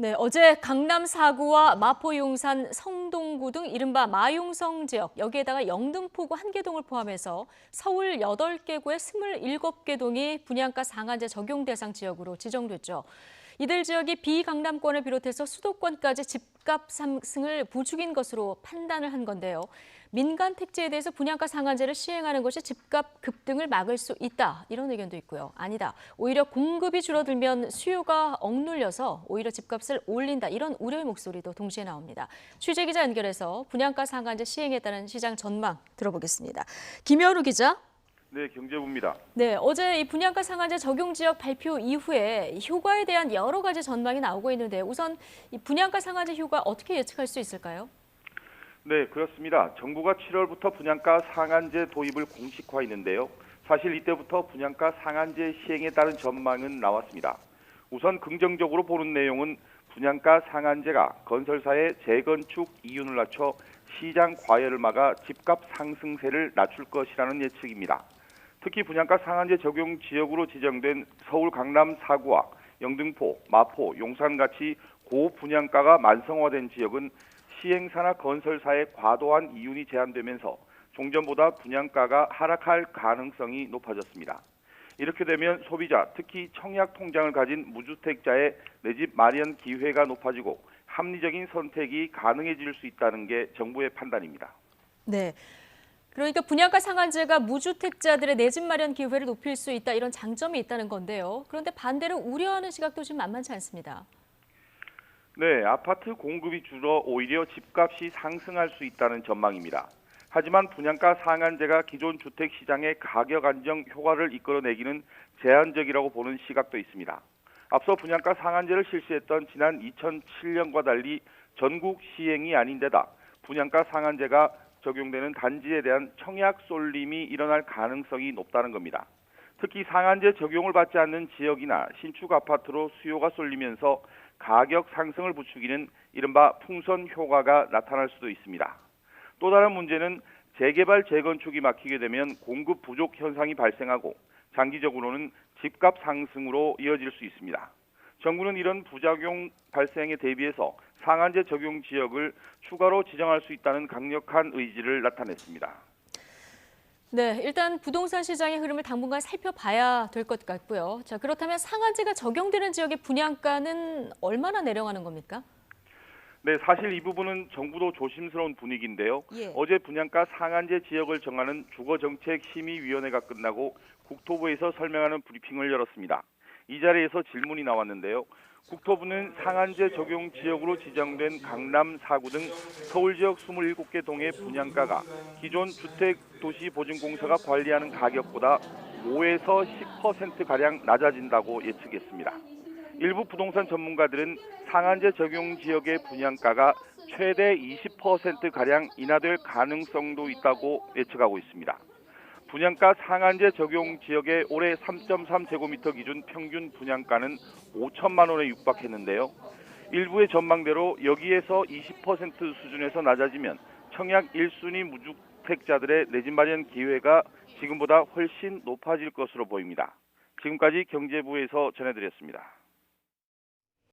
네, 어제 강남 4구와 마포 용산 성동구 등 이른바 마용성 지역, 여기에다가 영등포구 한개동을 포함해서 서울 8개 구의 27개 동이 분양가 상한제 적용 대상 지역으로 지정됐죠. 이들 지역이 비강남권을 비롯해서 수도권까지 집값 상승을 부추긴 것으로 판단을 한 건데요. 민간 택지에 대해서 분양가 상한제를 시행하는 것이 집값 급등을 막을 수 있다, 이런 의견도 있고요. 아니다, 오히려 공급이 줄어들면 수요가 억눌려서 오히려 집값을 올린다, 이런 우려의 목소리도 동시에 나옵니다. 취재기자 연결해서 분양가 상한제 시행에 따른 시장 전망 들어보겠습니다. 김여루 기자. 네, 경제부입니다. 네, 어제 이 분양가 상한제 적용 지역 발표 이후에 효과에 대한 여러 가지 전망이 나오고 있는데 우선 이 분양가 상한제 효과 어떻게 예측할 수 있을까요? 네, 그렇습니다. 정부가 7월부터 분양가 상한제 도입을 공식화했는데요. 사실 이때부터 분양가 상한제 시행에 따른 전망은 나왔습니다. 우선 긍정적으로 보는 내용은 분양가 상한제가 건설사의 재건축 이윤을 낮춰 시장 과열을 막아 집값 상승세를 낮출 것이라는 예측입니다. 특히 분양가 상한제 적용 지역으로 지정된 서울 강남 4구와 영등포, 마포, 용산같이 고분양가가 만성화된 지역은 시행사나 건설사의 과도한 이윤이 제한되면서 종전보다 분양가가 하락할 가능성이 높아졌습니다. 이렇게 되면 소비자, 특히 청약 통장을 가진 무주택자의 내 집 마련 기회가 높아지고 합리적인 선택이 가능해질 수 있다는 게 정부의 판단입니다. 네. 그러니까 분양가 상한제가 무주택자들의 내 집 마련 기회를 높일 수 있다, 이런 장점이 있다는 건데요. 그런데 반대로 우려하는 시각도 지금 만만치 않습니다. 네, 아파트 공급이 줄어 오히려 집값이 상승할 수 있다는 전망입니다. 하지만 분양가 상한제가 기존 주택 시장의 가격 안정 효과를 이끌어내기는 제한적이라고 보는 시각도 있습니다. 앞서 분양가 상한제를 실시했던 지난 2007년과 달리 전국 시행이 아닌 데다 분양가 상한제가 적용되는 단지에 대한 청약 쏠림이 일어날 가능성이 높다는 겁니다. 특히 상한제 적용을 받지 않는 지역이나 신축 아파트로 수요가 쏠리면서 가격 상승을 부추기는 이른바 풍선 효과가 나타날 수도 있습니다. 또 다른 문제는 재개발 재건축이 막히게 되면 공급 부족 현상이 발생하고 장기적으로는 집값 상승으로 이어질 수 있습니다. 정부는 이런 부작용 발생에 대비해서 상한제 적용 지역을 추가로 지정할 수 있다는 강력한 의지를 나타냈습니다. 네, 일단 부동산 시장의 흐름을 당분간 살펴봐야 될 것 같고요. 자, 그렇다면 상한제가 적용되는 지역의 분양가는 얼마나 내려가는 겁니까? 네, 사실 이 부분은 정부도 조심스러운 분위기인데요. 예. 어제 분양가 상한제 지역을 정하는 주거정책심의위원회가 끝나고 국토부에서 설명하는 브리핑을 열었습니다. 이 자리에서 질문이 나왔는데요. 국토부는 상한제 적용 지역으로 지정된 강남 4구 등 서울 지역 27개 동의 분양가가 기존 주택도시보증공사가 관리하는 가격보다 5에서 10%가량 낮아진다고 예측했습니다. 일부 부동산 전문가들은 상한제 적용 지역의 분양가가 최대 20%가량 인하될 가능성도 있다고 예측하고 있습니다. 분양가 상한제 적용 지역의 올해 3.3제곱미터 기준 평균 분양가는 5천만 원에 육박했는데요. 일부의 전망대로 여기에서 20% 수준에서 낮아지면 청약 1순위 무주택자들의 내 집 마련 기회가 지금보다 훨씬 높아질 것으로 보입니다. 지금까지 경제부에서 전해드렸습니다.